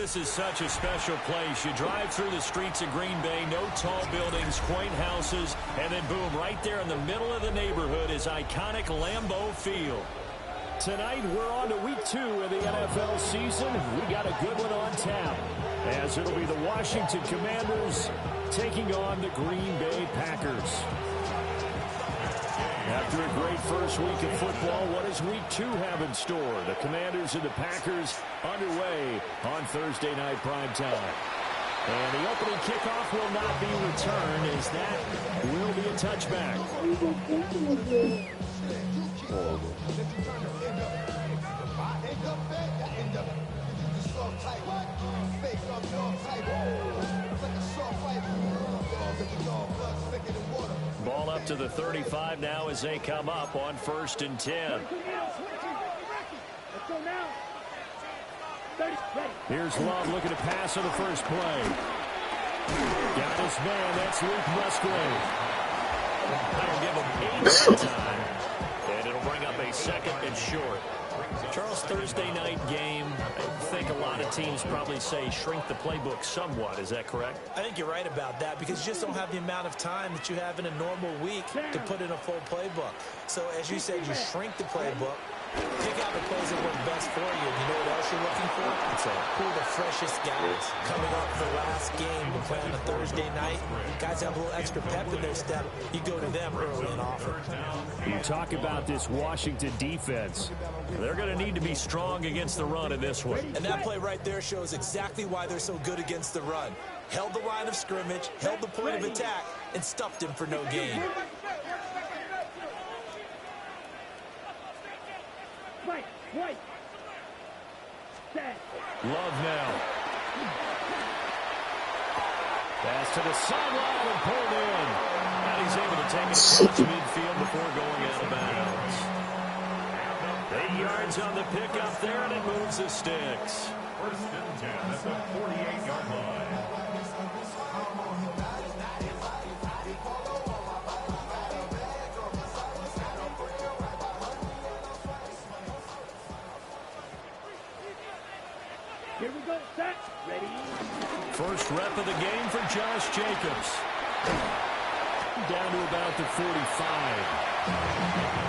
this is such a special place. You drive through the streets of Green Bay, no tall buildings, quaint houses, and then boom, right there in the middle of the neighborhood is iconic Lambeau Field. Tonight, we're on to week 2 of the NFL season. We got a good one on tap, as it'll be the Washington Commanders taking on the Green Bay Packers. After a great first week of football, what does week 2 have in store? The Commanders and the Packers underway on Thursday night primetime. And the opening kickoff will not be returned, as that will be a touchback. Ball up to the 35 now as they come up on 1st and 10. Here's Love looking to pass on the first play. Got his man, that's Luke Musgrave. That'll give him 8 time, and it'll bring up a 2nd and short. Charles, Thursday night game, I think a lot of teams probably say shrink the playbook somewhat. Is that correct? I think you're right about that, because you just don't have the amount of time that you have in a normal week to put in a full playbook. So as you said, you shrink the playbook, pick out the plays that work best for you. You know what else you're looking for? Who are the freshest guys coming off the last game to play on a Thursday night? Guys have a little extra pep in their step. You go to them early and often. You talk about this Washington defense. They're going to need to be strong against the run in this one. And that play right there shows exactly why they're so good against the run. Held the line of scrimmage, held the point of attack, and stuffed him for no gain. Love now. Pass to the sideline and pulled in. And he's able to take it across midfield before going out of bounds. 8 yards on the pickup there, and it moves the sticks. 1st and 10 at the 48-yard line. Here we go, set, ready. First rep of the game for Josh Jacobs. Down to about the 45.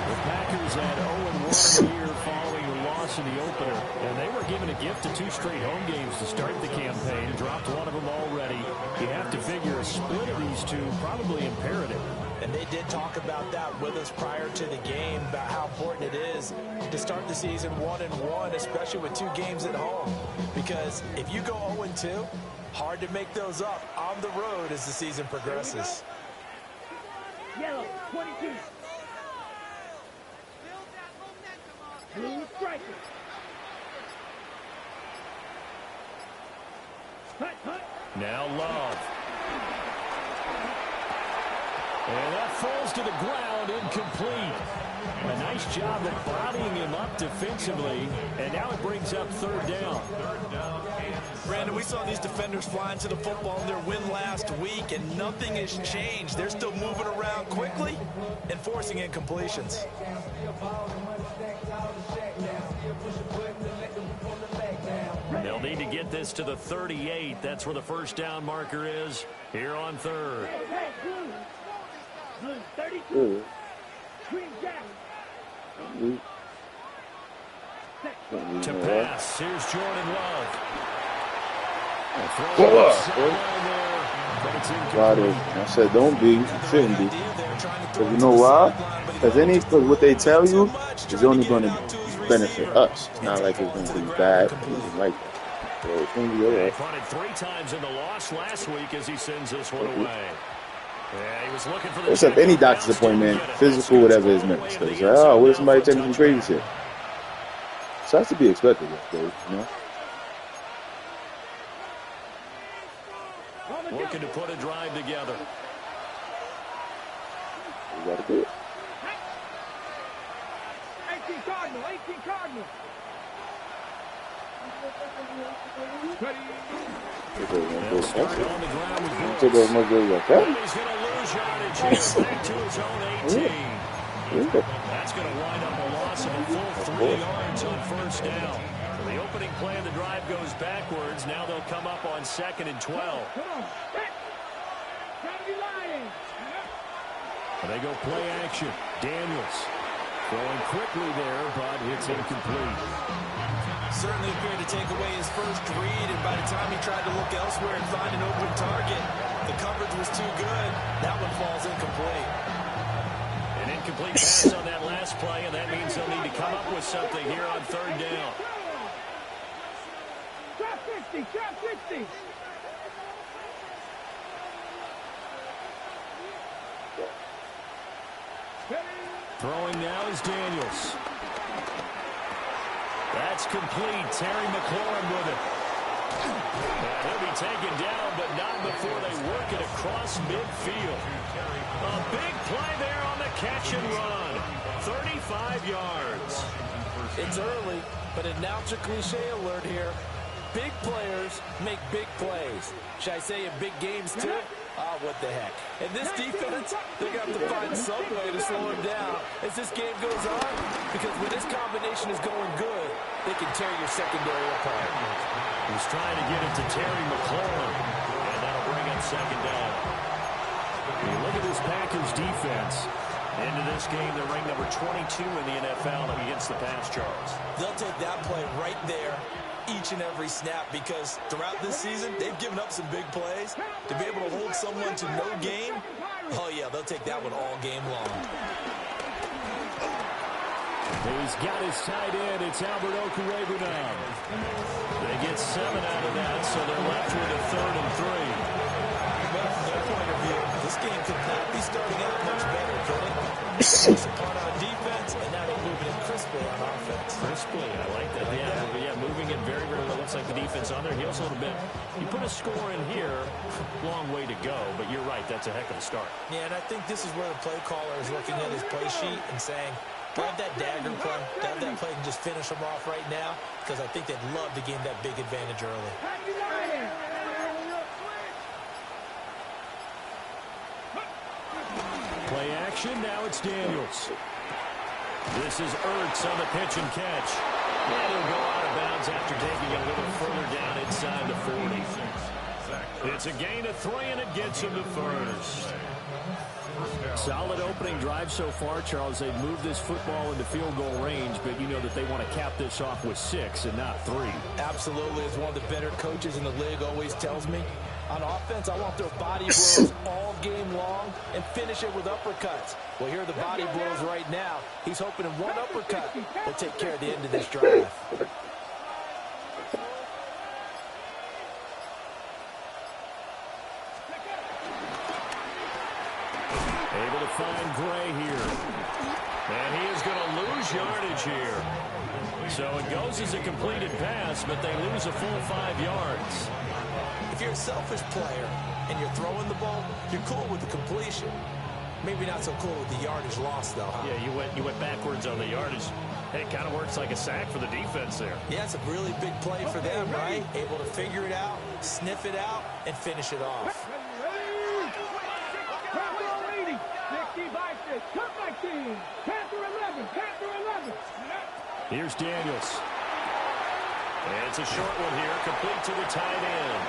The Packers had 0-1 in the year following a loss in the opener. And they were given a gift of 2 straight home games to start the campaign. Dropped one of them already. You have to figure a split of these two probably imperative. And they did talk about that with us prior to the game, about how important it is to start the season 1-1, especially with 2 games at home. Because if you go 0-2, hard to make those up on the road as the season progresses. Yellow, 22. Blue striker. Hut, hut. Now Love. And that falls to the ground, incomplete. A nice job of bodying him up defensively, and now it brings up 3rd down. Brandon, we saw these defenders flying to the football in their win last week, and nothing has changed. They're still moving around quickly and forcing incompletions. They'll need to get this to the 38. That's where the 1st down marker is here on 3rd. Blue 32. Green jacket. To pass. Here's Jordan Love. I said don't be. You shouldn't be. Because you know why? Because what they tell you is only going to benefit us. It's not like it's going to be bad. Anything like that. So it's going to be all right. Punted 3 times in the loss last week as he sends this one away. Yeah, he was looking for the except any doctor's appointment, physical, whatever is meant. So it's like, oh, what if somebody taking some crazy shit? So that's to be expected, you know? Looking to put a drive together. You got to do it. 18 Cardinal, 18 Cardinal. Ready. Take over my girl like that. He's going to lose yardage here back to his own 18. That's going to wind up a loss of a full 3 yards on 1st down. The opening play of the drive goes backwards. Now they'll come up on 2nd and 12. Come on. Gotta be lying. They go play action. Daniels throwing quickly there, but it's incomplete. Certainly appeared to take away his first read, and by the time he tried to look elsewhere and find an open target, the coverage was too good. That one falls incomplete. An incomplete pass on that last play, and that means they'll need to come up with something here on 3rd down. Trap 60, trap 60. Throwing now is Daniels. That's complete. Terry McLaurin with it. And he'll be taken down, but not before they work it across midfield. A big play there on the catch and run. 35 yards. It's early, but announcer cliche alert here. Big players make big plays. Should I say in big games too? Oh, what the heck. And this defense, they're going to have to find some way to slow him down as this game goes on, because when this combination is going good, they can tear your secondary apart. He's trying to get it to Terry McLaurin, and that'll bring up 2nd down. When you look at this Packers defense, into this game, they're ranked number 22 in the NFL against the pass, Charles. They'll take that play right there each and every snap, because throughout this season, they've given up some big plays. To be able to hold someone to no gain, oh yeah, they'll take that one all game long. He's got his tight end. It's Albert Okwuegbunam now. They get 7 out of that, so they're left with a 3rd and 3. Well, from their point of view, this game could not be starting out much better, could it? It's a part on defense, and now they're moving it crisply on offense. Crisply, I like that. Yeah, moving it very, very well. Looks like the defense on their heels a little bit. You put a score in here, long way to go, but you're right, that's a heck of a start. Yeah, and I think this is where the play caller is looking at his play sheet and saying, grab that dagger play, grab that play and just finish them off right now, because I think they'd love to gain that big advantage early. Play action, now it's Daniels. This is Ertz on the pitch and catch. And he'll go out of bounds after taking it a little further down inside the 40. It's a gain of 3, and it gets him to first. Solid opening drive so far, Charles. They've moved this football into field goal range, but you know that they want to cap this off with 6 and not 3. Absolutely. As one of the better coaches in the league always tells me, on offense, I want their body blows all game long and finish it with uppercuts. Well, here are the body blows right now. He's hoping in one uppercut will take care of the end of this drive. Able to find Gray here. And he is going to lose yardage here. So it goes as a completed pass, but they lose a full 5 yards. If you're a selfish player and you're throwing the ball, you're cool with the completion. Maybe not so cool with the yardage loss, though, huh? Yeah, you went backwards on the yardage. Hey, it kind of works like a sack for the defense there. Yeah, it's a really big play for them, right? Able to figure it out, sniff it out, and finish it off. Here's Daniels. And it's a short one here, complete to the tight end.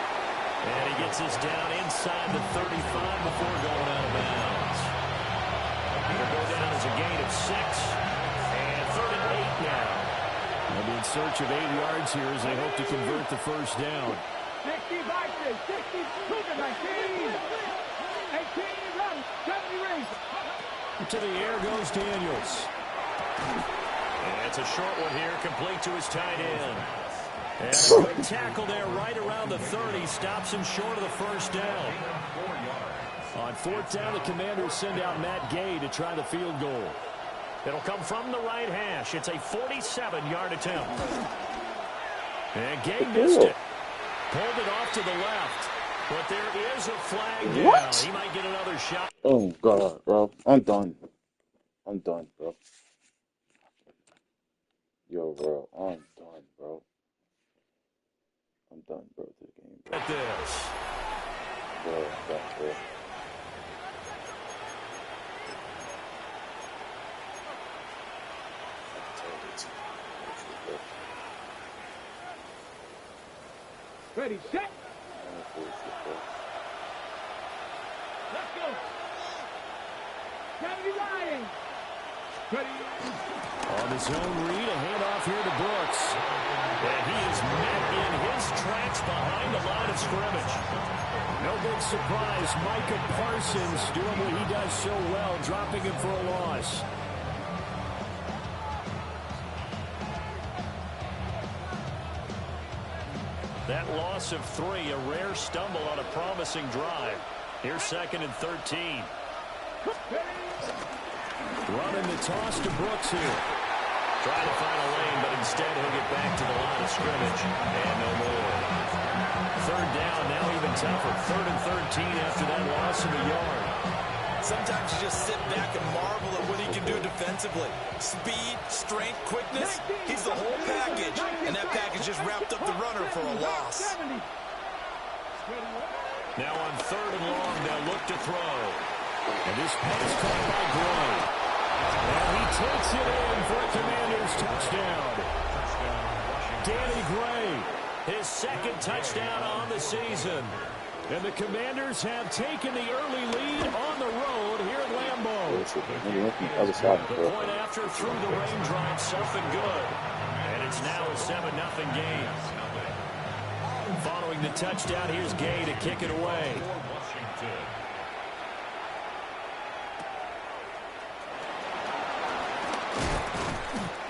And he gets this down inside the 35 before going out of bounds. It'll go down as a gain of 6. And 3rd and 8 now. They'll be in search of 8 yards here as they hope to convert the first down. 60 boxes, 60, 19, 18, 11, 70 rings. To the air goes Daniels. And it's a short one here, complete to his tight end. And a good tackle there right around the 30. Stops him short of the first down. On 4th down, the Commanders send out Matt Gay to try the field goal. It'll come from the right hash. It's a 47-yard attempt. And Gay missed it. Pulled it off to the left. But there is a flag down. What? He might get another shot. Oh, God, bro. I'm done. I'm done, bro. Yo, bro. I'm done, bro. I'm done, bro, with this game, bro. At this. Bro, I'm done, bro. I can tell you this, bro. Ready, set. Let's go. Kennedy Lions. Ready. On his own read, a handoff here to Brooks. And he is met in his tracks behind the line of scrimmage. No big surprise, Micah Parsons doing what he does so well, dropping him for a loss. That loss of 3, a rare stumble on a promising drive. Here's 2nd and 13. Running the toss to Brooks here. Trying to find a lane, but instead he'll get back to the line of scrimmage. And no more. 3rd down, now even tougher. 3rd and 13 after that loss of a yard. Sometimes you just sit back and marvel at what he can do defensively. Speed, strength, quickness, he's the whole package. And that package just wrapped up the runner for a loss. Now on 3rd and long, they'll look to throw. And this pass caught by Gray. And he takes it in for a Commanders touchdown. Danny Gray, his 2nd touchdown on the season. And the Commanders have taken the early lead on the road here at Lambeau. The point after through the raindrops, something good. And it's now a 7-0 game. Following the touchdown, here's Gay to kick it away.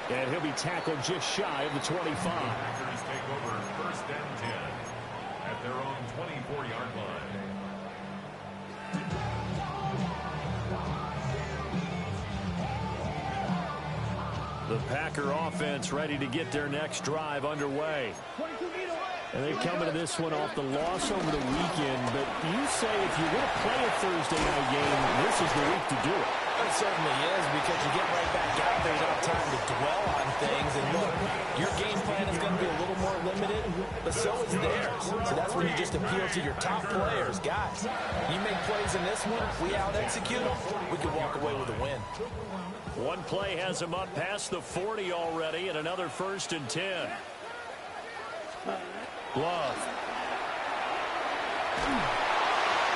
And he'll be tackled just shy of the 25. Packers take over 1st and 10 at their own 24-yard line. The Packer offense ready to get their next drive underway. And they come into this one off the loss over the weekend. But you say if you're going to play a Thursday night game, this is the week to do it. It certainly is, because you get right back out there. You don't have time to dwell on things. And look, your game plan is going to be a little more limited, but so is theirs. So that's when you just appeal to your top players. Guys, you make plays in this one, we out-execute them, we can walk away with a win. One play has him up past the 40 already, and another 1st and 10. Love.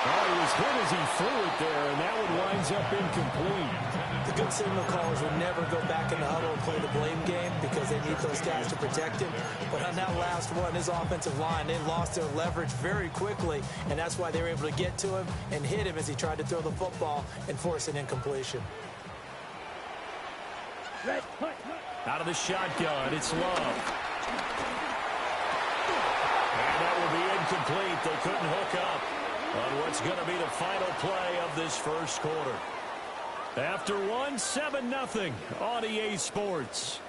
Oh, he was hit as he threw it there, and that one winds up incomplete. The good signal callers will never go back in the huddle and play the blame game because they need those guys to protect him. But on that last one, his offensive line, they lost their leverage very quickly, and that's why they were able to get to him and hit him as he tried to throw the football and force an incompletion. Out of the shotgun, it's Love. And that will be incomplete. They couldn't hook up on what's going to be the final play of this first quarter. After one, 7-0 on EA Sports.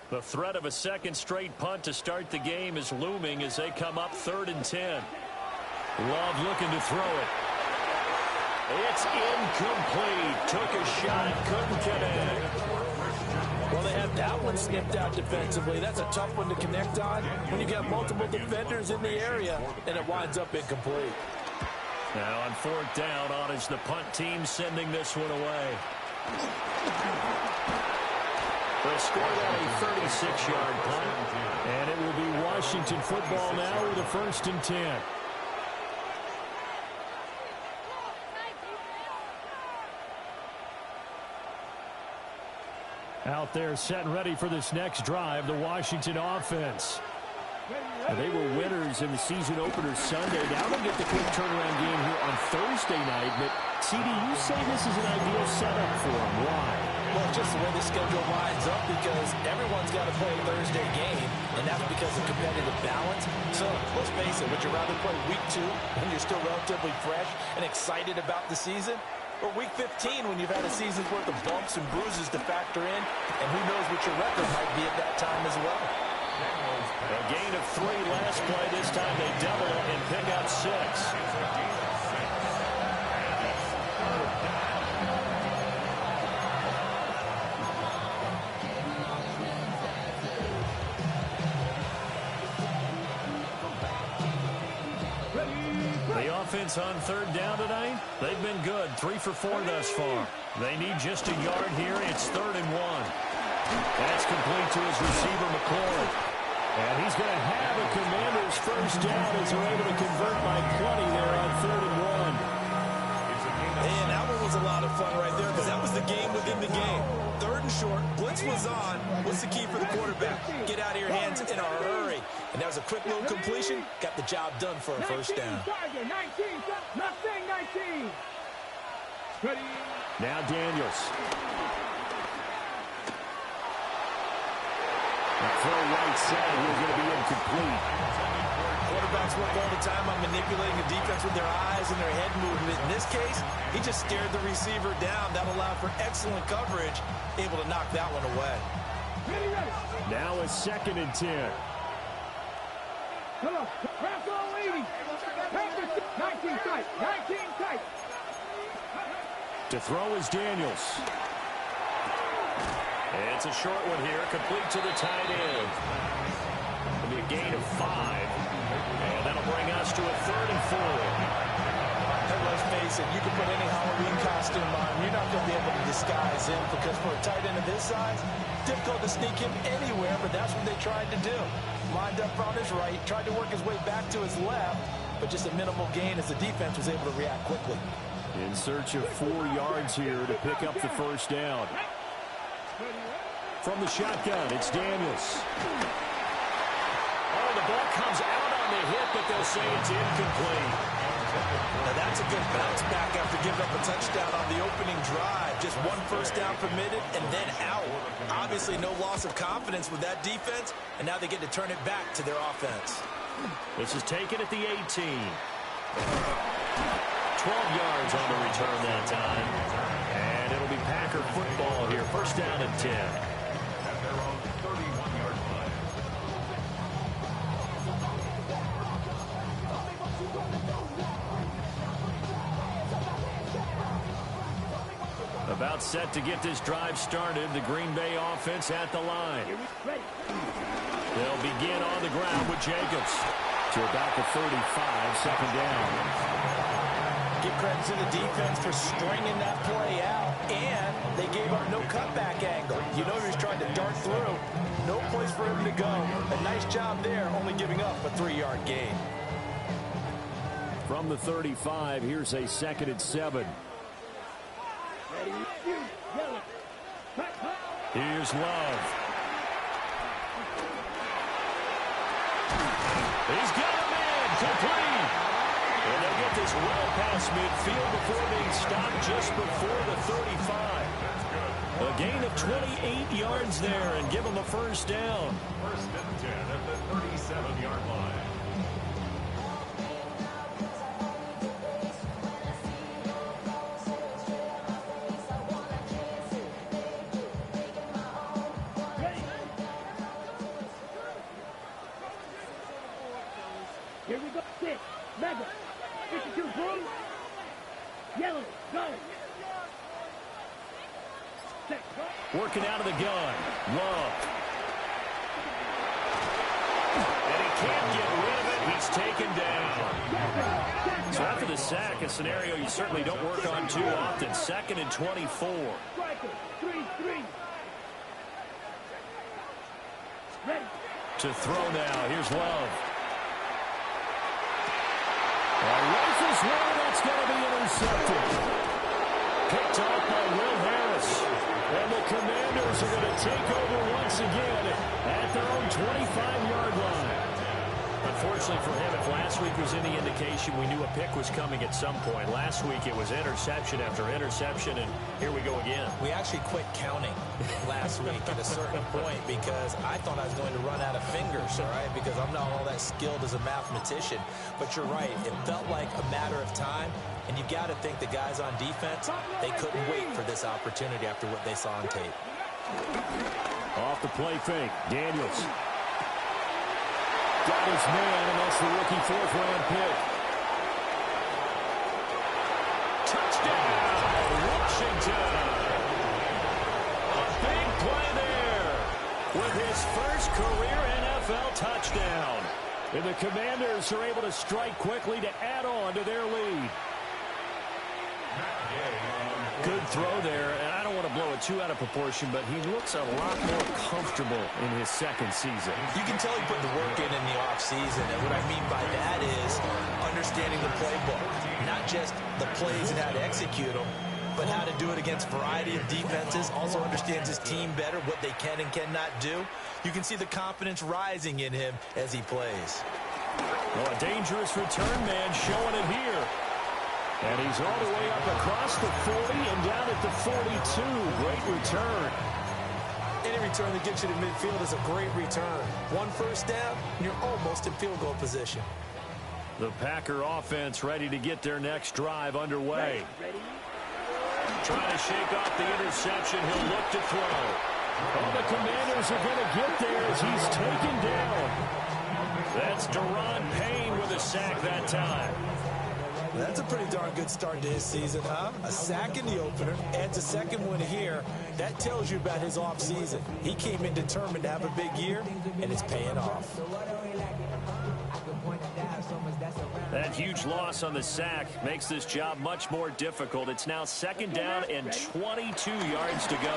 The threat of a 2nd straight punt to start the game is looming as they come up 3rd and 10. Love looking to throw it. It's incomplete. Took a shot, couldn't connect. Well, they had that one snipped out defensively. That's a tough one to connect on when you got multiple defenders in the area, and it winds up incomplete. Now on 4th down, on is the punt team sending this one away. They'll score that a 36-yard punt, and it will be Washington football now with a 1st and 10. Out there set and ready for this next drive, the Washington offense. They were winners in the season opener Sunday. Now they get the quick turnaround game here on Thursday night. But, CD, you say this is an ideal setup for them. Why? Well, just the way the schedule lines up, because everyone's got to play a Thursday game, and that's because of competitive balance. So, let's face it, would you rather play week 2 when you're still relatively fresh and excited about the season? Or week 15 when you've had a season's worth of bumps and bruises to factor in, and who knows what your record might be at that time as well. A gain of 3 last play. This time they double it and pick up 6. Giants on third down tonight? They've been good, 3 for 4 thus far. They need just a yard here. It's 3rd and 1. That's complete to his receiver, McCoy. And he's going to have a Commanders first down as they're able to convert by 20 there on 3rd and 1. And that one was a lot of fun right there because that was the game within the game. 3rd and short, blitz was on. What's the key for the quarterback? Get out of your hands in a hurry. And that was a quick little completion. Got the job done for a first down. 19, Mustang 19. Now Daniels. The throw right side is going to be incomplete. Quarterbacks work all the time on manipulating the defense with their eyes and their head movement. In this case, he just stared the receiver down. That allowed for excellent coverage, able to knock that one away. Now a 2nd and 10. Come on, craft all 80. 19 tight, 19 tight. To throw is Daniels. It's a short one here, complete to the tight end. It'll be a gain of 5. And that'll bring us to a 3rd and 4. And let's face it, you can put any Halloween costume on. You're not going to be able to disguise him because for a tight end of his size, difficult to sneak him anywhere, but that's what they tried to do. Lined up on his right, tried to work his way back to his left, but just a minimal gain as the defense was able to react quickly. In search of 4 yards here to pick up the first down. From the shotgun, it's Daniels. Oh, the ball comes out on the hit, but they'll say it's incomplete. Now that's a good bounce back after giving up a touchdown on the opening drive. Just 1 first down permitted and then out. Obviously no loss of confidence with that defense, and now they get to turn it back to their offense. This is taken at the 18. 12 yards on the return that time. And it'll be Packer football here. First down and 10. At their own 31-yard line. About set to get this drive started. The Green Bay offense at the line. They'll begin on the ground with Jacobs. To about the 35, 2nd down. Give credit to the defense for stringing that play out, and they gave up no cutback angle. You know he was trying to dart through. No place for him to go. A nice job there, only giving up a 3-yard gain. From the 35, here's a 2nd and 7. Here's Love. He's got him in, complete. And they'll get this well past midfield before being stopped just before the 35. A gain of 28 yards there and give them a first down. 1st and 10 at the 37-yard line. Here we go. 6, Mega. 52, boom. Yellow, go. 6, go. Working out of the gun. Love. And he can't get rid of it. He's taken down. So after the sack, a scenario you certainly don't work on too often. 2nd and 24. Striker, 3-3. Ready. To throw now. Here's Love. Rifles one, that's going to be intercepted. Picked off by Will Harris. And the Commanders are going to take over once again at their own 25-yard line. Unfortunately for him, if last week was any indication, we knew a pick was coming at some point. Last week it was interception after interception, and here we go again. We actually quit counting last week at a certain point because I thought I was going to run out of fingers, all right, because I'm not all that skilled as a mathematician. But you're right. It felt like a matter of time, and you've got to think the guys on defense, they couldn't wait for this opportunity after what they saw on tape. Off the play fake, Daniels. Got his man, and that's the rookie 4th-round pick. Touchdown, Washington. A big play there with his first career NFL touchdown. And the Commanders are able to strike quickly to add on to their lead. Good throw there, and I don't want to blow it too out of proportion, but he looks a lot more comfortable in his second season. You can tell he put the work in the offseason, and what I mean by that is understanding the playbook, not just the plays and how to execute them, but how to do it against a variety of defenses. Also understands his team better, what they can and cannot do. You can see the confidence rising in him as he plays. Well, a dangerous return man showing it here. And he's all the way up across the 40 and down at the 42. Great return. Any return that gets you to midfield is a great return. One first down, and you're almost in field goal position. The Packer offense ready to get their next drive underway. Trying to shake off the interception. He'll look to throw. Oh, the Commanders are going to get there as he's taken down. That's Daron Payne with a sack that time. That's a pretty darn good start to his season, huh? A sack in the opener, adds a second one here. That tells you about his offseason. He came in determined to have a big year, and it's paying off. That huge loss on the sack makes this job much more difficult. It's now second down and 22 yards to go.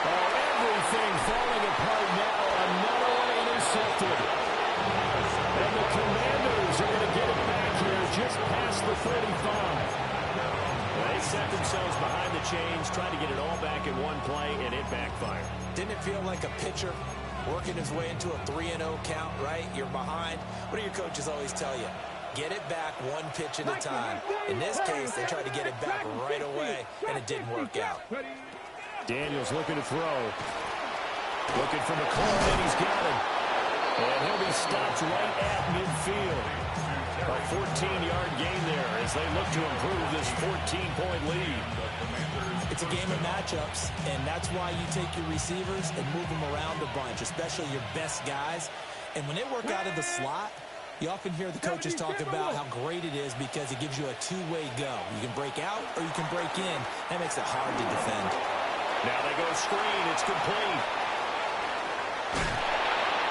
Oh, everything falling apart now. Another one intercepted. And the Commanders are going to get it back here just past the 35. They set themselves behind the chains, trying to get it all back in one play, and it backfired. Didn't it feel like a pitcher working his way into a 3-0 count, right? You're behind. What do your coaches always tell you? Get it back one pitch at a time. In this case, they tried to get it back right away, and it didn't work out. Daniels looking to throw. Looking for McClellan, and he's got him. And he'll be stopped right at midfield. A 14-yard gain there as they look to improve this 14-point lead. It's a game of matchups, and that's why you take your receivers and move them around a bunch, especially your best guys. And when they work out of the slot, you often hear the coaches talk about how great it is because it gives you a two-way go. You can break out or you can break in. That makes it hard to defend. Now they go screen. It's complete.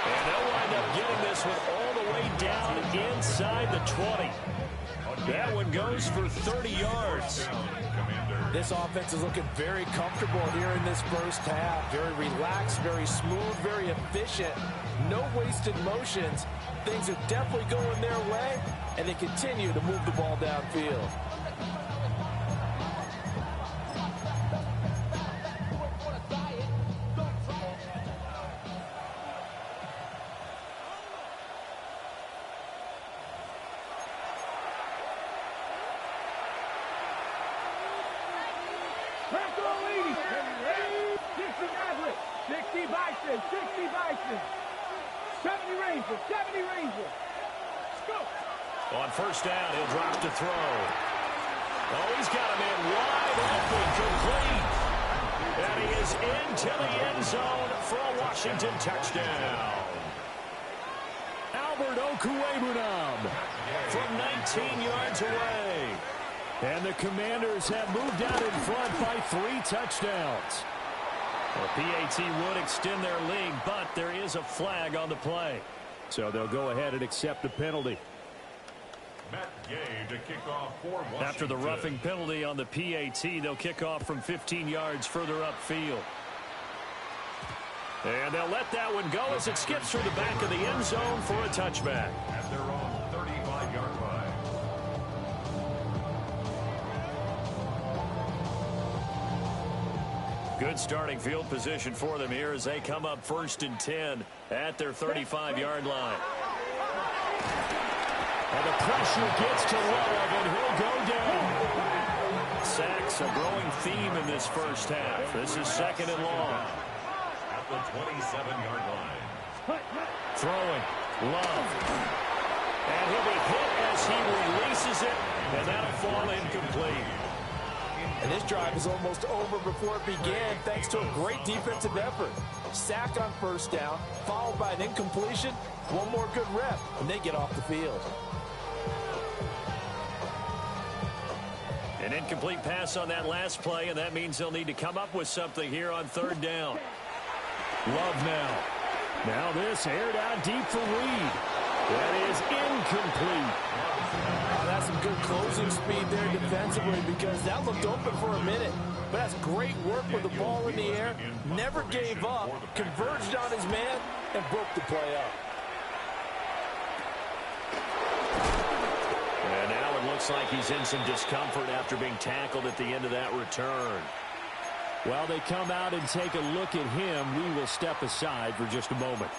And they'll wind up getting this one all the way down inside the 20. That one goes for 30 yards. This offense is looking very comfortable here in this first half. Very relaxed, very smooth, very efficient. No wasted motions. Things are definitely going their way, and they continue to move the ball downfield. On first down, he'll drop to throw. Oh, he's got a man wide open, complete. And he is into the end zone for a Washington touchdown. Albert Okwuegbunam from 19 yards away. And the Commanders have moved out in front by 3 touchdowns. The PAT would extend their lead, but there is a flag on the play. So they'll go ahead and accept the penalty. To kick off for Washington. After the roughing penalty on the PAT, they'll kick off from 15 yards further upfield. And they'll let that one go as it skips through the back of the end zone for a touchback. At their own 35-yard line. Good starting field position for them here as they come up 1st and 10 at their 35-yard line. And the pressure gets to Love, and he'll go down. Sacks, a growing theme in this first half. This is 2nd and long. At the 27-yard line. Throwing. Love. And he'll be hit as he releases it, and that'll fall incomplete. And this drive is almost over before it began thanks to a great defensive effort. Sack on first down, followed by an incompletion. One more good rep, and they get off the field. An incomplete pass on that last play, and that means they'll need to come up with something here on 3rd down. Love now. Now this aired out deep for Reed. That is incomplete. Oh, that's some good closing speed there defensively because that looked open for a minute. But that's great work with the ball in the air. Never gave up, converged on his man, and broke the play up. And now it looks like he's in some discomfort after being tackled at the end of that return. While they come out and take a look at him, we will step aside for just a moment.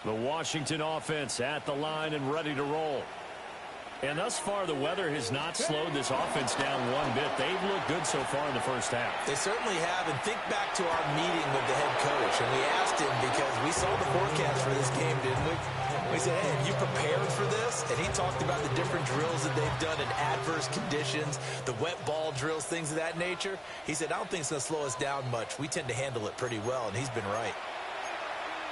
The Washington offense at the line and ready to roll. And thus far, the weather has not slowed this offense down one bit. They've looked good so far in the first half. They certainly have. And think back to our meeting with the head coach. And we asked him because we saw the forecast for this game, didn't we? We said, hey, have you prepared for this? And he talked about the different drills that they've done in adverse conditions, the wet ball drills, things of that nature. He said, I don't think it's going to slow us down much. We tend to handle it pretty well, and he's been right.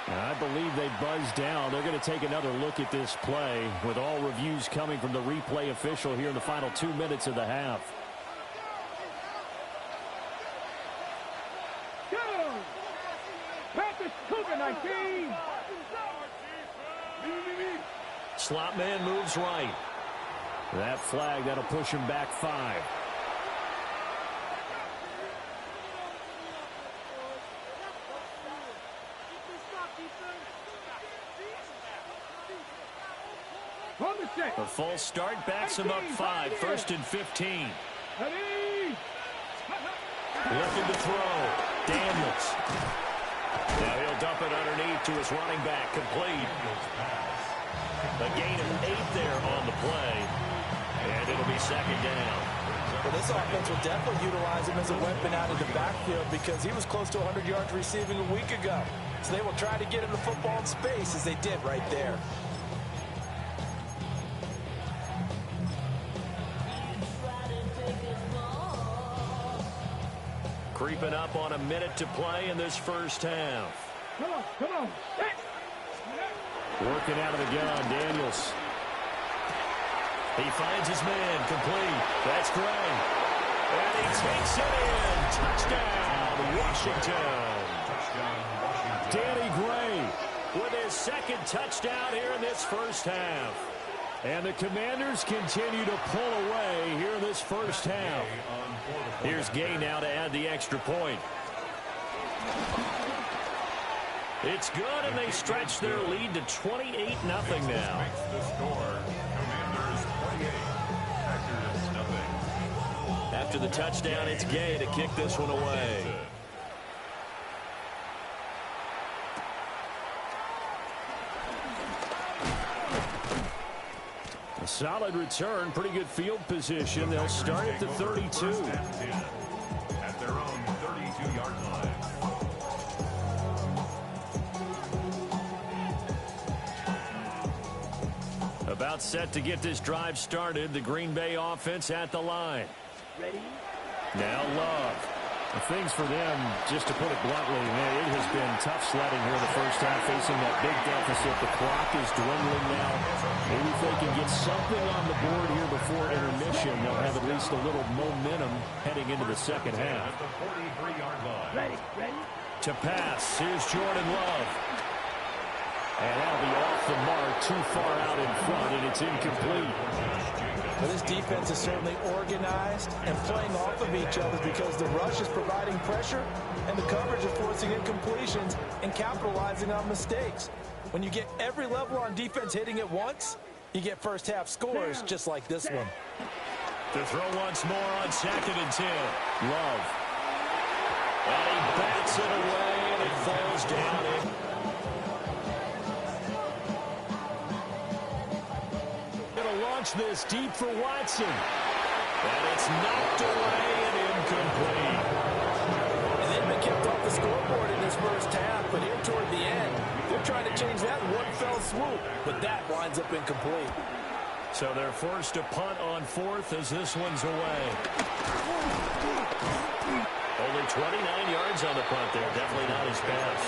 I believe they buzzed down. They're going to take another look at this play with all reviews coming from the replay official here in the final 2 minutes of the half. Go! Panthers Cougar 19! Slot man moves right. That flag, that'll push him back 5. A false start backs him up 5. 1st and 15. Looking to throw. Daniels. Now he'll dump it underneath to his running back. Complete. A gain of 8 there on the play. And it'll be 2nd down. Well, this offense will definitely utilize him as a weapon out of the backfield because he was close to 100 yards receiving a week ago. So they will try to get him the football in space as they did right there. Creeping up on a minute to play in this first half. Come on, come on. Working out of the gun, Daniels. He finds his man, complete. That's Gray. And he takes it in. Touchdown, Washington. Danny Gray with his 2nd touchdown here in this first half. And the Commanders continue to pull away here in this first half. Here's Gay now to add the extra point. It's good, and they stretch their lead to 28-0 now. After the touchdown, it's Gay to kick this one away. A solid return, pretty good field position. They'll start at the 32. At their own 32-yard line. About set to get this drive started. The Green Bay offense at the line. Ready? Now Love. Things for them, just to put it bluntly, man, it has been tough sledding here in the first half, facing that big deficit. The clock is dwindling now. Maybe if they can get something on the board here before intermission, they'll have at least a little momentum heading into the second half. At the 43-yard line. Ready? Ready? To pass, here's Jordan Love. And that'll be off the mark, too far out in front, and it's incomplete. Well, this defense is certainly organized and playing off of each other because the rush is providing pressure and the coverage is forcing incompletions and capitalizing on mistakes. When you get every level on defense hitting at once, you get first half scores just like this one. To throw once more on 2nd and 10. Love. And he bats it away, and it falls down in. Launch this deep for Watson. And it's knocked away and incomplete. And they've been kept off the scoreboard in this first half, but here toward the end, they're trying to change that in one fell swoop, but that winds up incomplete. So they're forced to punt on 4th as this one's away. Only 29 yards on the punt there. Definitely not his best.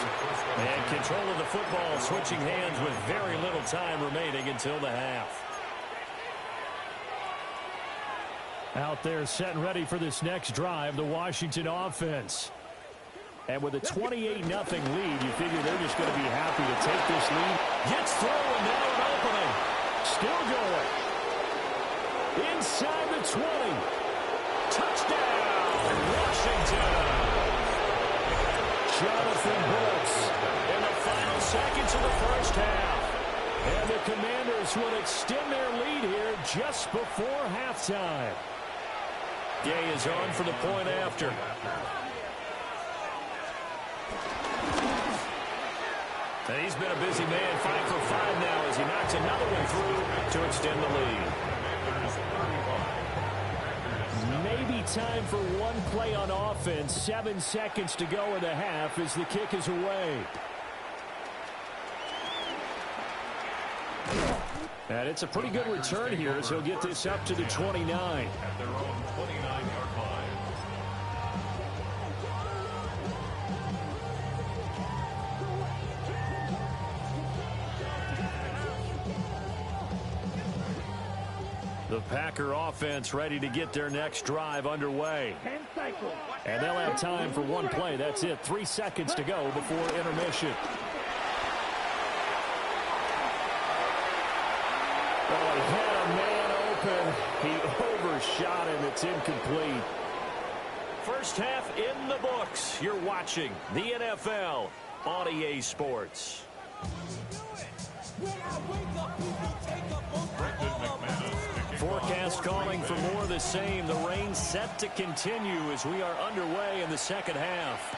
And control of the football, switching hands with very little time remaining until the half. Out there set and ready for this next drive, the Washington offense. And with a 28-0 lead, you figure they're just going to be happy to take this lead. Gets through and now an opening. Still going. Inside the 20. Touchdown, Washington. Jonathan Brooks in the final seconds of the first half. And the Commanders will extend their lead here just before halftime. Gay is on for the point after. And he's been a busy man, 5 for 5 now as he knocks another one through to extend the lead. Maybe time for one play on offense. 7 seconds to go in the half as the kick is away. And it's a pretty good return here as he'll get this up to the 29. At their own 29-yard line. The Packer offense ready to get their next drive underway. 10 cycles. And they'll have time for one play. That's it. 3 seconds to go before intermission. Oh, he had a man open. He overshot him. It's incomplete. First half in the books. You're watching the NFL on EA Sports. Forecast calling for more of the same. The rain set to continue as we are underway in the second half.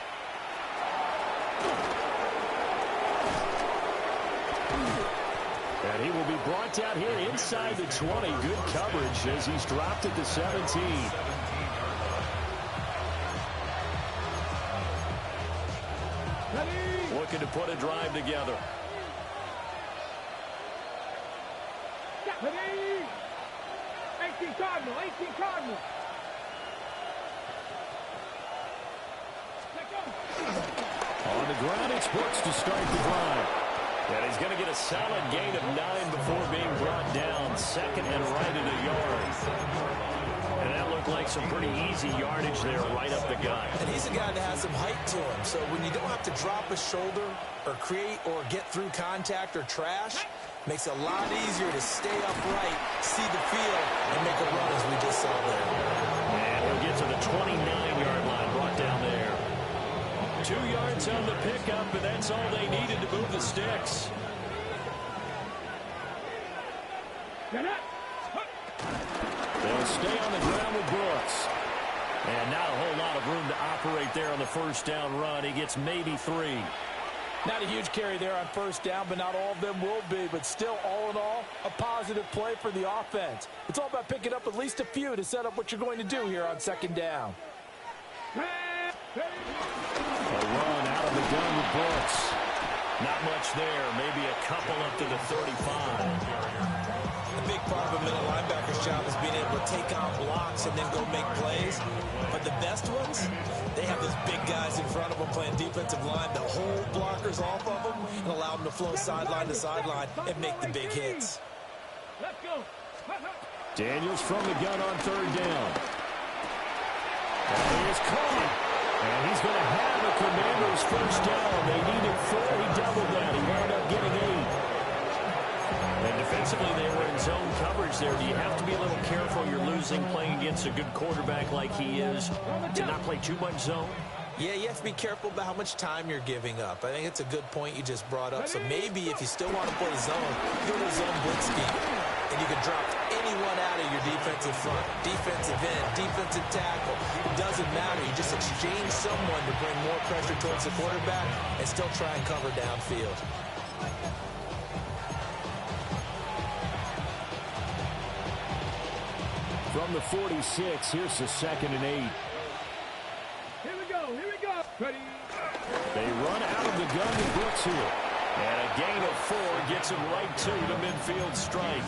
And he will be brought down here inside the 20. Good coverage as he's dropped at the 17. Looking to put a drive together. 18 Cardinal, 18 Cardinal. On the ground, it's Brooks to start the drive. And he's going to get a solid gain of 9 before being brought down. Second and right at a yard. And that looked like some pretty easy yardage there right up the gut. And he's a guy that has some height to him. So when you don't have to drop a shoulder or create or get through contact or trash, makes it a lot easier to stay upright, see the field, and make a run as we just saw there. And he'll get to the 29-yard line, brought down there. 2 yards on the pickup, and that's all they needed to move the sticks. They'll stay on the ground with Brooks. And not a whole lot of room to operate there on the first down run. He gets maybe 3. Not a huge carry there on first down, but not all of them will be. But still, all in all, a positive play for the offense. It's all about picking up at least a few to set up what you're going to do here on second down. A run out of the gun with Brooks. Not much there. Maybe a couple up to the 35. A big part of a middle linebacker's job is being able to take on blocks and then go make plays. But the best ones, they have those big guys in front of them playing defensive line that hold blockers off of them and allow them to flow sideline to sideline and make the big hits. Let's go. Daniels from the gun on third down. And he is caught. And he's going to have the Commanders first down. They needed 4. He doubled that. He wound up getting 8. And defensively, they were in zone coverage there. Do you have to be a little careful? You're losing playing against a good quarterback like he is to not play too much zone? Yeah, you have to be careful about how much time you're giving up. I think it's a good point you just brought up. So maybe if you still want to play zone, go to zone blitz scheme. And you can drop anyone out of your defensive front, defensive end, defensive tackle. It doesn't matter. You just exchange someone to bring more pressure towards the quarterback and still try and cover downfield. From the 46, here's the 2nd and 8. Here we go. Here we go. Ready. They run out of the gun with Brooks here. And a gain of 4 gets him right to the midfield strike.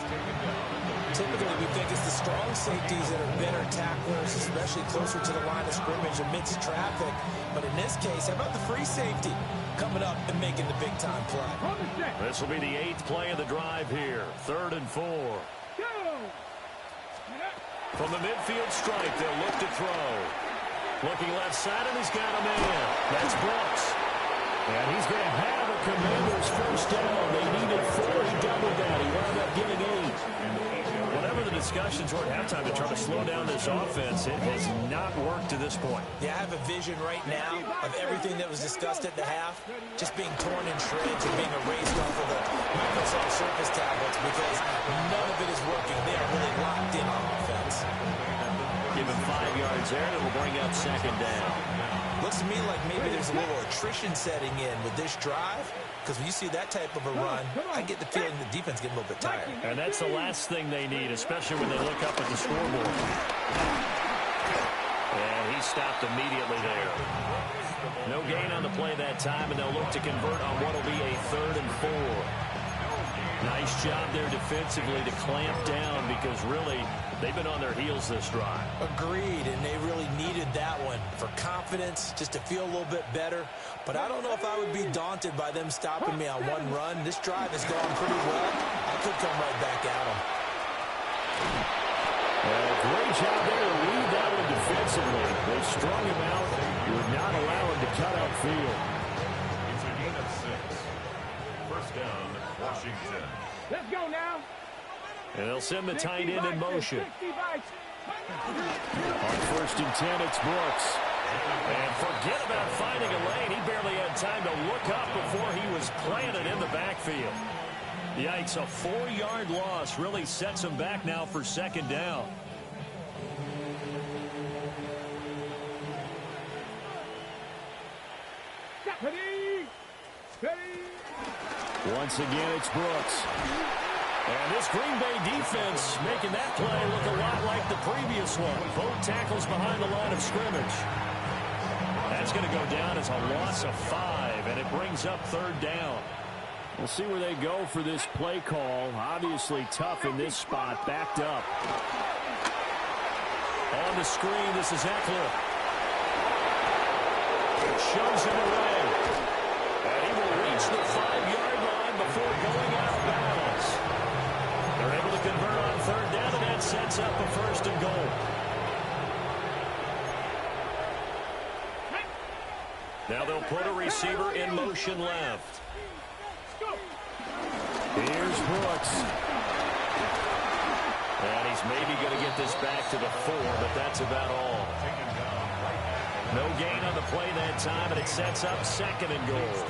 Typically, we think it's the strong safeties that are better tacklers, especially closer to the line of scrimmage amidst traffic. But in this case, how about the free safety? coming up and making the big-time play. This will be the 8th play of the drive here. 3rd and 4. From the midfield stripe, they'll look to throw. Looking left side, and he's got a man. That's Brooks. And he's going to have a Commanders first down. They needed 4. He doubled that. He wound up getting 8. Whatever the discussions were at halftime to try to slow down this offense, it has not worked to this point. Yeah, I have a vision right now of everything that was discussed at the half just being torn in shreds and being erased off of the Microsoft Surface tablets because none of it is working. They are really locked in on offense. Give him 5 yards there, and it will bring up 2nd down. Looks to me like maybe there's a little attrition setting in with this drive, because when you see that type of a run, I get the feeling the defense getting a little bit tired. And that's the last thing they need, especially when they look up at the scoreboard. And he stopped immediately there. No gain on the play that time, and they'll look to convert on what will be a 3rd and 4. Nice job there defensively to clamp down because really they've been on their heels this drive. Agreed, and they really needed that one for confidence, just to feel a little bit better. But I don't know if I would be daunted by them stopping me on one run. This drive has gone pretty well. I could come right back at them. Great job there to lead that one defensively. They strung him out. You would not allow him to cut out field. It's a gain of 6. First down, Washington. Let's go now. And they'll send the tight end in motion. On 1st and 10, it's Brooks. And forget about finding a lane. He barely had time to look up before he was planted in the backfield. Yikes, a 4-yard loss really sets him back now for 2nd down. Once again, it's Brooks. And this Green Bay defense making that play look a lot like the previous one. Both tackles behind the line of scrimmage. That's going to go down as a loss of 5, and it brings up 3rd down. We'll see where they go for this play call. Obviously tough in this spot, backed up. On the screen, this is Eckler. Shows him away. And he will reach the 5-yard line before going out of bounds. They're able to convert on 3rd down, and that sets up a 1st and goal. Now they'll put a receiver in motion left. Here's Brooks. And he's maybe going to get this back to the 4, but that's about all. No gain on the play that time, and it sets up 2nd and goal.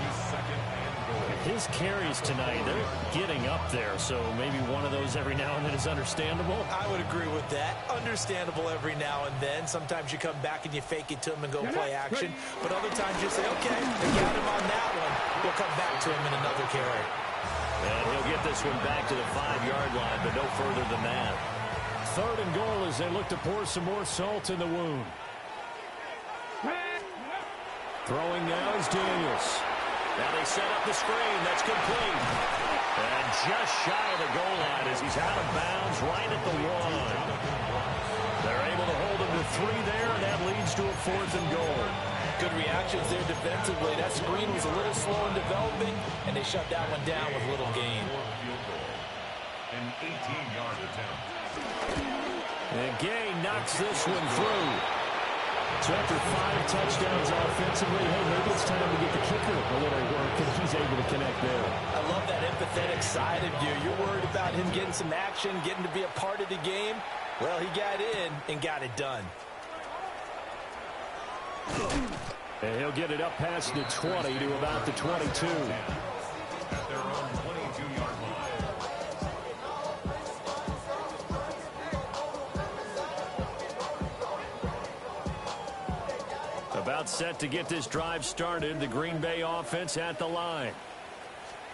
His carries tonight, they're getting up there, so maybe one of those every now and then is understandable. I would agree with that. Understandable every now and then. Sometimes you come back and you fake it to him and go play action. But other times you say, okay, they got him on that one. We'll come back to him in another carry. And he'll get this one back to the 5-yard line, but no further than that. 3rd and goal as they look to pour some more salt in the wound. Throwing now is Daniels. Now they set up the screen. That's complete. And just shy of the goal line as he's out of bounds right at the 1. They're able to hold him to 3 there, and that leads to a 4th and goal. Good reactions there defensively. That screen was a little slow in developing, and they shut that one down with little gain. An 18-yard attempt. And Gay knocks this one through. So after 5 touchdowns offensively, hey, maybe it's time to get the kicker a little work, and he's able to connect there. I love that empathetic side of you. You're worried about him getting some action, getting to be a part of the game. Well, he got in and got it done. And he'll get it up past the 20 to about the 22. At their own 22-yard line. About set to get this drive started. The Green Bay offense at the line.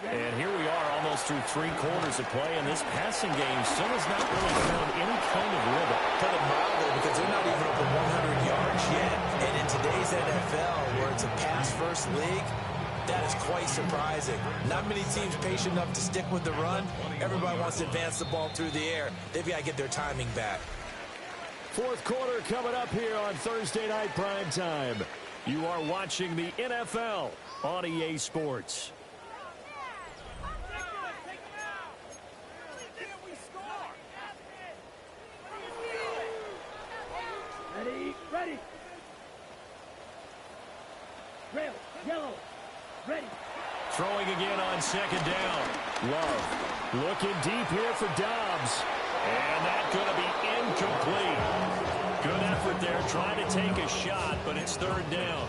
And here we are almost through 3 quarters of play, and this passing game still has not really found any kind of rhythm. Put it mildly, because they're not even up to 100 yards yet. And in today's NFL, where it's a pass-first league, that is quite surprising. Not many teams patient enough to stick with the run. Everybody wants to advance the ball through the air. They've got to get their timing back. 4th quarter coming up here on Thursday Night Prime Time. You are watching the NFL on EA Sports. Ready. Rail, yellow, ready. Throwing again on second down. Love looking deep here for Dobbs. And that's going to be incomplete. Good effort there trying to take a shot, but it's third down.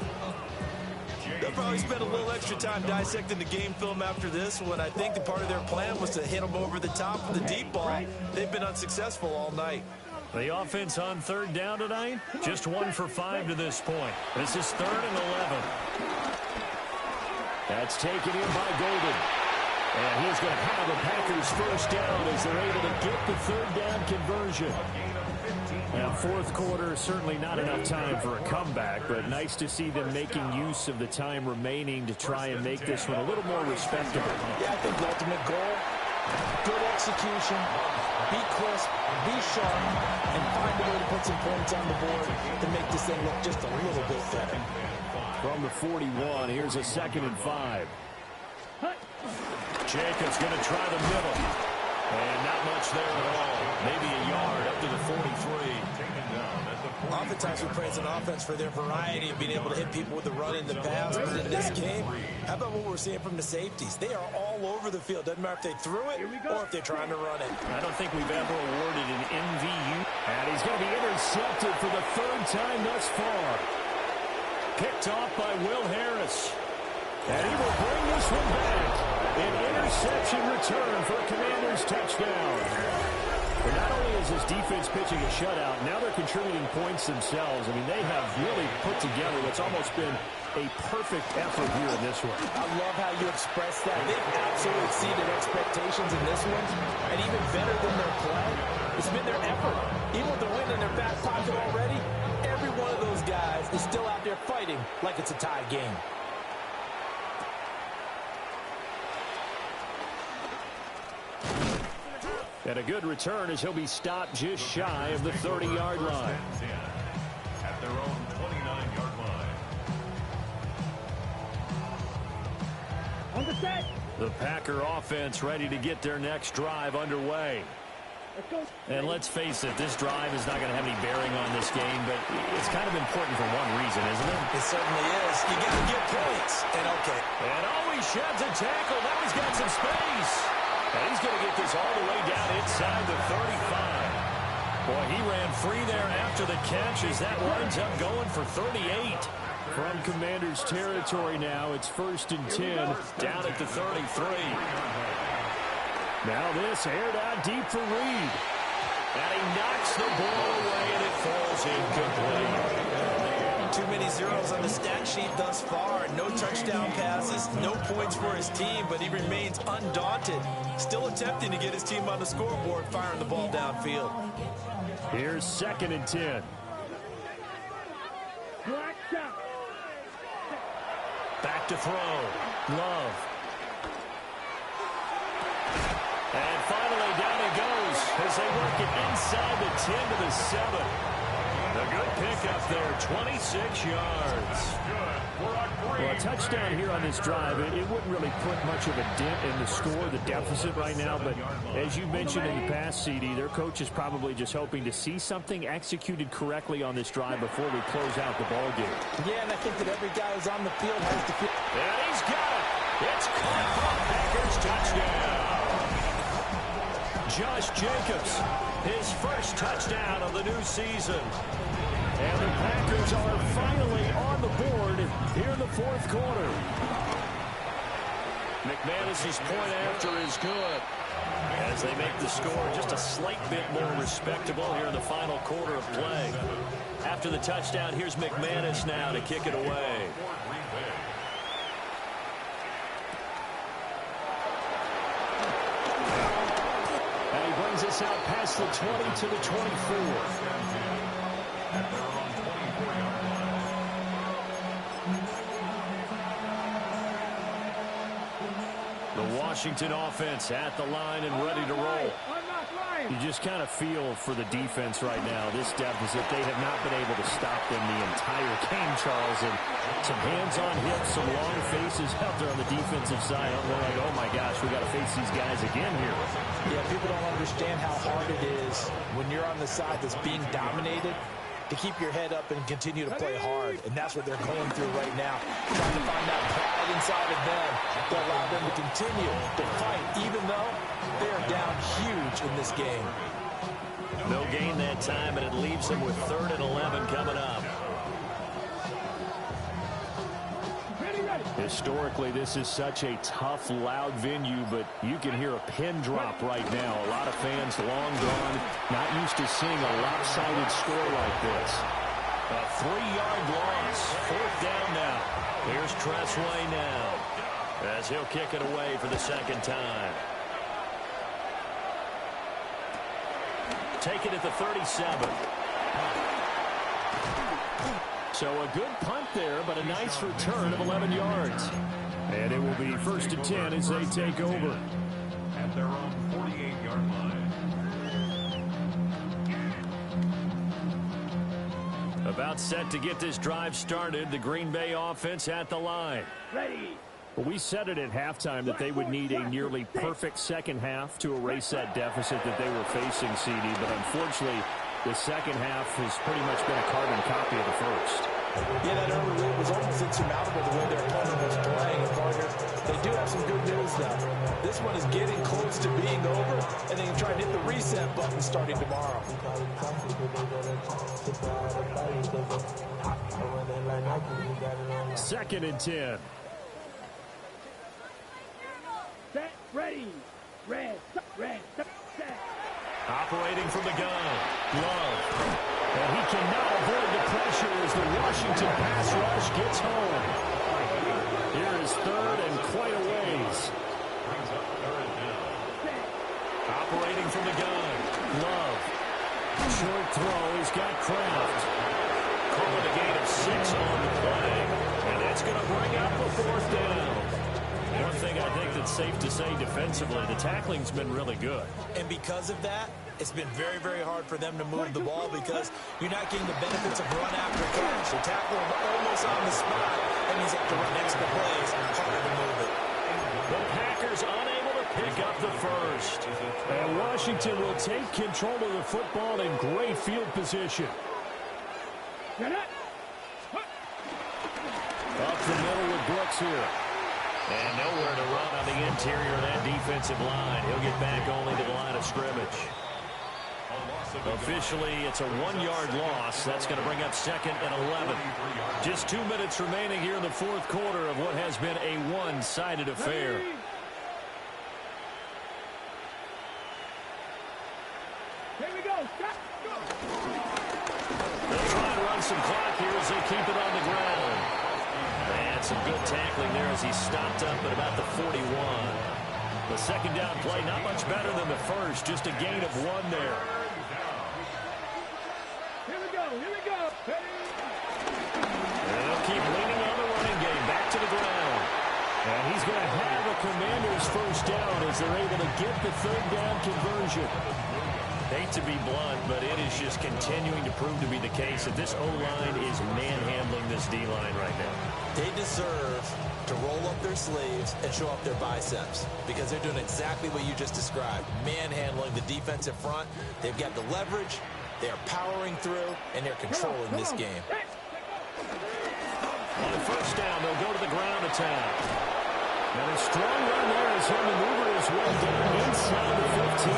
They'll probably spend a little extra time dissecting the game film after this one. I think the part of their plan was to hit them over the top with the deep ball. They've been unsuccessful all night. The offense on third down tonight, just 1 for 5 to this point. This is 3rd and 11. That's taken in by Golden. And he's going to have the Packers first down as they're able to get the third down conversion. Now, fourth quarter, certainly not enough time for a comeback, but nice to see them making use of the time remaining to try and make this one a little more respectable. Yeah, I think the ultimate goal, good execution, be crisp, be sharp, and find a way to put some points on the board to make this thing look just a little bit better. From the 41, here's a 2nd and 5. Jacobs going to try the middle. And not much there at all. Maybe a yard up to the 43. Oftentimes we praise an offense for their variety of being able to hit people with the run and the pass. But in this game, how about what we're seeing from the safeties? They are all over the field. Doesn't matter if they threw it or if they're trying to run it. I don't think we've ever awarded an MVU. And he's going to be intercepted for the 3rd time thus far. Picked off by Will Harris. And he will bring this one back. An interception return for a Commanders touchdown. But not only is this defense pitching a shutout, now they're contributing points themselves. I mean, they have really put together what's almost been a perfect effort here in this one. I love how you express that. They've absolutely exceeded expectations in this one. And even better than their play, it's been their effort. Even with the win in their back pocket already, every one of those guys is still out there fighting like it's a tie game. And a good return as he'll be stopped just shy of the 30-yard line. At their own 29-yard line. On the set. The Packer offense ready to get their next drive underway. Let's go. And let's face it, this drive is not going to have any bearing on this game, but it's kind of important for one reason, isn't it? It certainly is. You got to get points. And okay. And he sheds a tackle. Now he's got some space. And he's going to get this all the way down inside the 35. Boy, he ran free there after the catch as that winds up going for 38. From Commanders territory now, it's 1st and 10 down at the 33. Now this aired out deep for Reed. And he knocks the ball away and it falls incomplete. Too many zeros on the stat sheet thus far. No touchdown passes, no points for his team, but he remains undaunted. Still attempting to get his team on the scoreboard, firing the ball downfield. Here's 2nd and 10. Black shot. Back to throw. Love. And finally down he goes as they work it inside the 10 to the 7. A good pickup there, 26 yards. Well, a touchdown here on this drive, it wouldn't really put much of a dent in the score, the deficit right now. But as you mentioned in the past, CD, their coach is probably just hoping to see something executed correctly on this drive before we close out the ball game. Yeah, and I think that every guy who's on the field has to feel. And he's got it. It's caught for a Packers touchdown. Josh Jacobs, his first touchdown of the new season. And the Packers are finally on the board here in the 4th quarter. McManus's point after is good as they make the score just a slight bit more respectable here in the final quarter of play. After the touchdown, here's McManus now to kick it away. And he brings us out past the 20 to the 24. The Washington offense at the line and ready to roll. You just kind of feel for the defense right now. This deficit, they have not been able to stop them the entire game, Charles. And some hands on hips, some long faces out there on the defensive side. They're like, oh my gosh, we got to face these guys again here. Yeah, people don't understand how hard it is when you're on the side that's being dominated to keep your head up and continue to play hard. And that's what they're going through right now. Trying to find that pride inside of them to allow them to continue to fight, even though they are down huge in this game. No gain that time, and it leaves them with 3rd and 11 coming up. Historically, this is such a tough, loud venue, but you can hear a pin drop right now. A lot of fans long gone, not used to seeing a lopsided score like this. A 3-yard loss. 4th down now. Here's Tressway now, as he'll kick it away for the 2nd time. Take it at the 37. So a good punt there, but a nice return of 11 yards. And it will be 1st and 10 as they take over. At their own 48-yard line. About set to get this drive started. The Green Bay offense at the line. Ready. Well, we said it at halftime that they would need a nearly perfect second half to erase that deficit that they were facing, CD. But unfortunately, the second half has pretty much been a carbon copy of the first. Yeah, that early lead was almost insurmountable the way their opponent was playing. And partners, they do have some good news now. This one is getting close to being over, and they can try and hit the reset button starting tomorrow. 2nd and 10. Set. Ready. Red. Set. Operating from the gun. Love. And he cannot avoid the pressure as the Washington pass rush gets home. Here is 3rd and quite a ways. Operating from the gun. Love. Short throw. He's got Kraft. Calling a gain of 6 on the play. And that's going to bring up a 4th down. One thing I think that's safe to say defensively, the tackling's been really good. And because of that, it's been very, very hard for them to move the ball because you're not getting the benefits of run after catch. The tackle almost on the spot, and he's have to run extra plays, harder to move it. The Packers unable to pick up the first. And Washington will take control of the football in great field position. Up the middle with Brooks here. And nowhere to run on the interior of that defensive line. He'll get back only to the line of scrimmage. Officially, it's a 1-yard loss. That's going to bring up 2nd and 11. Just 2 minutes remaining here in the 4th quarter of what has been a one-sided affair. Here we go. They'll try and run some clock here as they keep it on the ground. And some good tackling there as he stopped up at about the 41. The 2nd down play, not much better than the first, just a gain of 1 there. Here we go. And they'll keep leaning on the running game, back to the ground. And he's going to have a Commander's 1st down as they're able to get the 3rd down conversion. Hate to be blunt, but it is just continuing to prove to be the case that this O-line is manhandling this D-line right now. They deserve to roll up their sleeves and show up their biceps because they're doing exactly what you just described, manhandling the defensive front. They've got the leverage, they're powering through, and they're controlling this game. On the 1st down, they'll go to the ground attack. And a strong run there as he'll maneuver his way down inside the 15.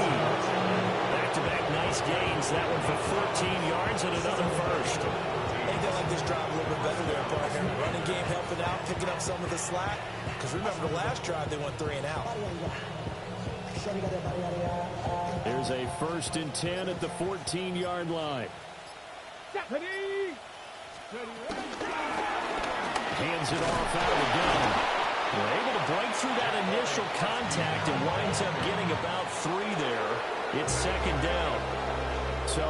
Back-to-back nice gains. That one for 14 yards and another first. Ain't they like this drive a little bit better there, partner? Running game helping out, picking up some of the slack. Because remember, the last drive, they went 3 and out. There's a 1st and 10 at the 14-yard line. Hands it off out of the gun. We're able to break through that initial contact and winds up getting about 3 there. It's 2nd down. So